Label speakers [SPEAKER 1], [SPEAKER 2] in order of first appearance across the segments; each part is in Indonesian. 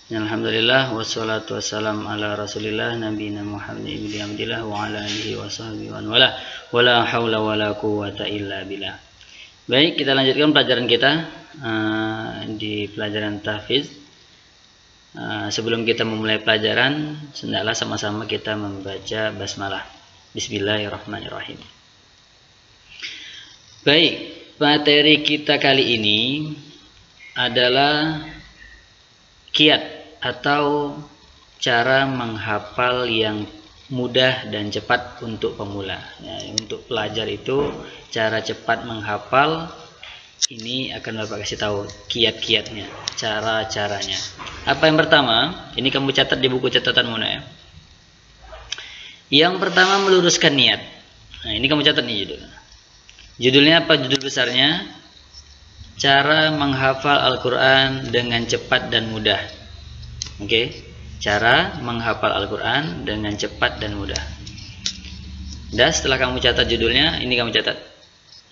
[SPEAKER 1] Alhamdulillah wassalatu wassalam ala Rasulillah nabiyina Muhammad ibn Abdillah wa ala alihi wa sahbihi wa wala wala haula wala quwwata illa billah. Baik, kita lanjutkan pelajaran kita di pelajaran tahfiz. Sebelum kita memulai pelajaran, hendaklah sama-sama kita membaca basmalah. Bismillahirrahmanirrahim. Baik, materi kita kali ini adalah kiat atau cara menghafal yang mudah dan cepat untuk pemula. Untuk pelajar itu cara cepat menghafal ini akan Bapak kasih tahu kiat-kiatnya, cara-caranya. Apa yang pertama? Ini kamu catat di buku catatanmu ya. Yang pertama, meluruskan niat. Nah, ini kamu catat nih judul. Judulnya apa? Judul besarnya cara menghafal Al-Quran dengan cepat dan mudah. Oke, cara menghafal Al-Quran dengan cepat dan mudah. Dan setelah kamu catat judulnya, ini kamu catat.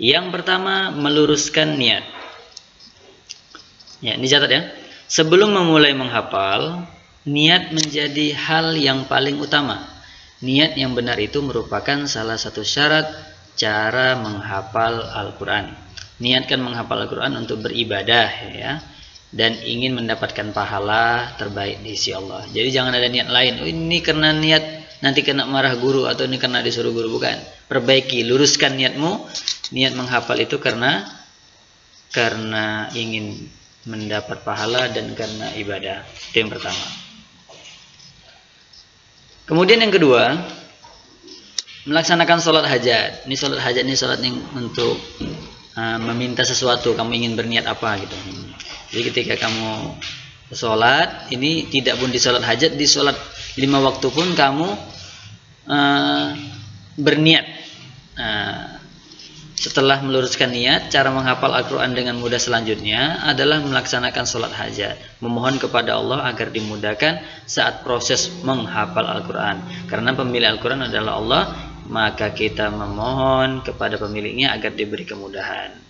[SPEAKER 1] Yang pertama, meluruskan niat. Ya, ini catat ya. Sebelum memulai menghafal, niat menjadi hal yang paling utama. Niat yang benar itu merupakan salah satu syarat cara menghafal Al-Quran. Niatkan menghafal Al-Quran untuk beribadah ya, dan ingin mendapatkan pahala terbaik di sisi Allah. Jadi jangan ada niat lain. Oh, ini karena niat nanti kena marah guru, atau ini karena disuruh guru. Bukan. Perbaiki, luruskan niatmu. Niat menghafal itu karena ingin mendapat pahala dan karena ibadah. Itu yang pertama. Kemudian yang kedua, melaksanakan sholat hajat. Ini sholat hajat, ini sholat yang untuk meminta sesuatu. Kamu ingin berniat apa gitu. Jadi ketika kamu sholat, ini tidak pun di sholat hajat, di sholat 5 waktu pun kamu berniat. Setelah meluruskan niat, cara menghafal Al-Quran dengan mudah selanjutnya adalah melaksanakan sholat hajat. Memohon kepada Allah agar dimudahkan saat proses menghafal Al-Quran. Karena pemilik Al-Quran adalah Allah, maka kita memohon kepada pemiliknya agar diberi kemudahan.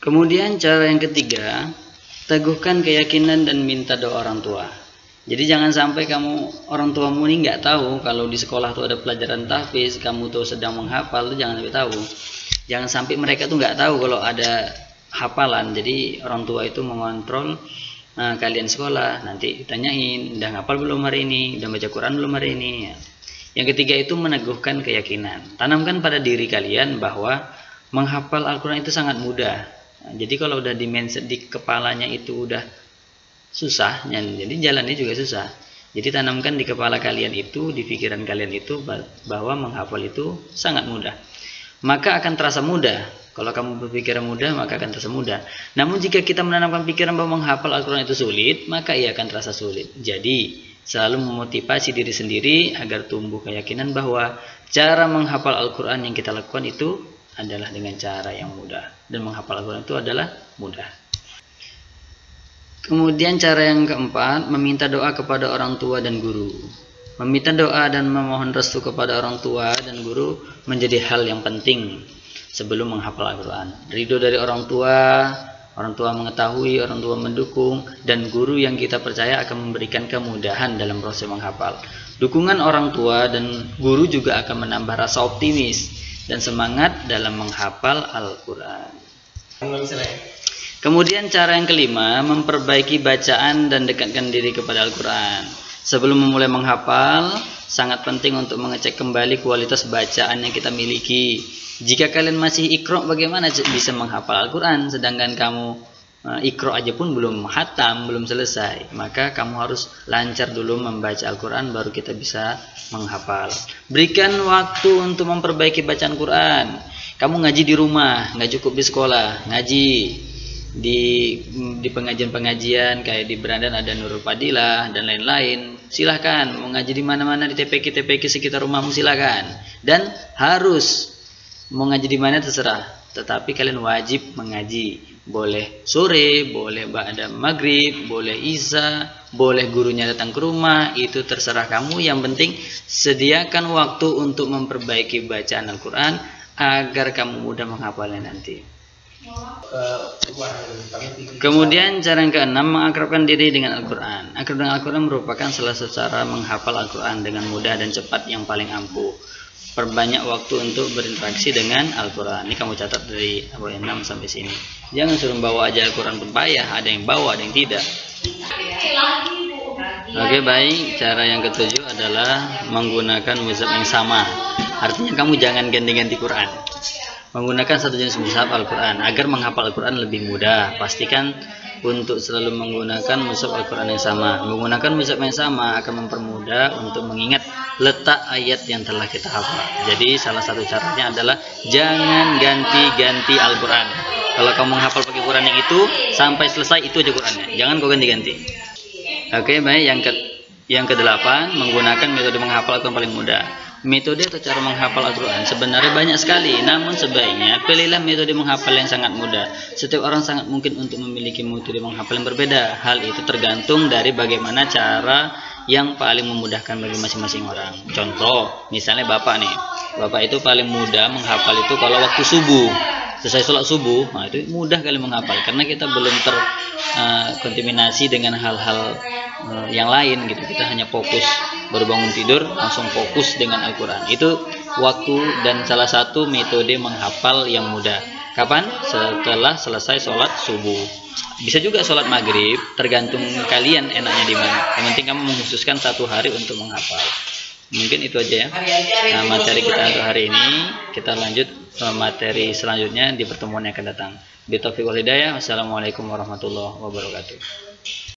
[SPEAKER 1] Kemudian cara yang ketiga, teguhkan keyakinan dan minta doa orang tua. Jadi jangan sampai kamu, orang tuamu ini nggak tahu kalau di sekolah tuh ada pelajaran tahfiz, kamu tuh sedang menghafal, tuh jangan sampai tahu. Jangan sampai mereka tuh nggak tahu kalau ada hafalan. Jadi orang tua itu mengontrol kalian sekolah, nanti ditanyain, udah ngapal belum hari ini, udah baca Quran belum hari ini. Ya. Yang ketiga itu meneguhkan keyakinan. Tanamkan pada diri kalian bahwa menghafal Al-Quran itu sangat mudah. Nah, jadi kalau udah di mindset di kepalanya itu udah susah, jadi jalannya juga susah. Jadi tanamkan di kepala kalian itu, di pikiran kalian itu bahwa menghafal itu sangat mudah. Maka akan terasa mudah. Kalau kamu berpikiran mudah, maka akan terasa mudah. Namun jika kita menanamkan pikiran bahwa menghafal Al-Quran itu sulit, maka ia akan terasa sulit. Jadi selalu memotivasi diri sendiri agar tumbuh keyakinan bahwa cara menghafal Al-Quran yang kita lakukan itu adalah dengan cara yang mudah. Dan menghafal Al-Quran itu adalah mudah. Kemudian cara yang keempat, meminta doa kepada orang tua dan guru. Meminta doa dan memohon restu kepada orang tua dan guru menjadi hal yang penting sebelum menghafal Al-Quran. Ridho dari orang tua mengetahui, orang tua mendukung, dan guru yang kita percaya akan memberikan kemudahan dalam proses menghafal. Dukungan orang tua dan guru juga akan menambah rasa optimis dan semangat dalam menghafal Al-Quran. Kemudian cara yang kelima, memperbaiki bacaan dan dekatkan diri kepada Al-Quran. Sebelum memulai menghafal, sangat penting untuk mengecek kembali kualitas bacaan yang kita miliki. Jika kalian masih iqra, bagaimana bisa menghafal Al-Quran? Sedangkan kamu iqra aja pun belum hatam, belum selesai. Maka kamu harus lancar dulu membaca Al-Quran, baru kita bisa menghafal. Berikan waktu untuk memperbaiki bacaan Quran. Kamu ngaji di rumah, nggak cukup di sekolah. Ngaji di pengajian-pengajian kayak di Berandan ada Nurul Fadilah dan lain-lain. Silahkan mau ngaji di mana-mana, di TPQ sekitar rumahmu silahkan. Dan harus mau ngaji di mana terserah, tetapi kalian wajib mengaji. Boleh sore, boleh ba'da maghrib, boleh isya, boleh gurunya datang ke rumah, itu terserah kamu. Yang penting sediakan waktu untuk memperbaiki bacaan Al-Quran agar kamu mudah menghafalnya nanti. Kemudian cara yang keenam, mengakrabkan diri dengan Al-Quran. Akrab dengan Al-Quran merupakan salah satu cara menghafal Al-Quran dengan mudah dan cepat yang paling ampuh. Perbanyak waktu untuk berinteraksi dengan Al-Quran. Ini kamu catat dari 6 sampai sini. Jangan suruh bawa aja Al-Quran berbayar. Ada yang bawa, ada yang tidak. Oke, baik. Cara yang ketujuh adalah menggunakan mushaf yang sama. Artinya kamu jangan ganti-ganti Quran. Menggunakan satu jenis mushaf Al-Quran agar menghafal Al-Quran lebih mudah. Pastikan untuk selalu menggunakan mushaf Al-Quran yang sama. Menggunakan mushaf yang sama akan mempermudah untuk mengingat letak ayat yang telah kita hafal. Jadi salah satu caranya adalah jangan ganti-ganti Al-Quran. Kalau kamu menghafal pakai Quran yang itu, sampai selesai itu aja Qurannya. Jangan kau ganti-ganti. Oke, baik. Yang kedelapan, menggunakan metode menghafal Al-Quran paling mudah. Metode atau cara menghafal Al-Quran sebenarnya banyak sekali, namun sebaiknya pilihlah metode menghafal yang sangat mudah. Setiap orang sangat mungkin untuk memiliki metode menghafal yang berbeda. Hal itu tergantung dari bagaimana cara yang paling memudahkan bagi masing-masing orang. Contoh, misalnya bapak nih, bapak itu paling mudah menghafal itu kalau waktu subuh. Selesai sholat subuh, nah itu mudah kali menghafal karena kita belum terkontaminasi dengan hal-hal yang lain gitu. Kita hanya fokus baru bangun tidur langsung fokus dengan Al-Quran. Itu waktu dan salah satu metode menghafal yang mudah. Kapan? Setelah selesai sholat subuh. Bisa juga sholat maghrib, tergantung kalian enaknya di mana. Yang penting kamu mengkhususkan satu hari untuk menghafal. Mungkin itu aja ya. Nah, materi kita untuk hari ini. Kita lanjut materi selanjutnya di pertemuan yang akan datang. Bitaufiq wal hidayah. Wassalamualaikum warahmatullahi wabarakatuh.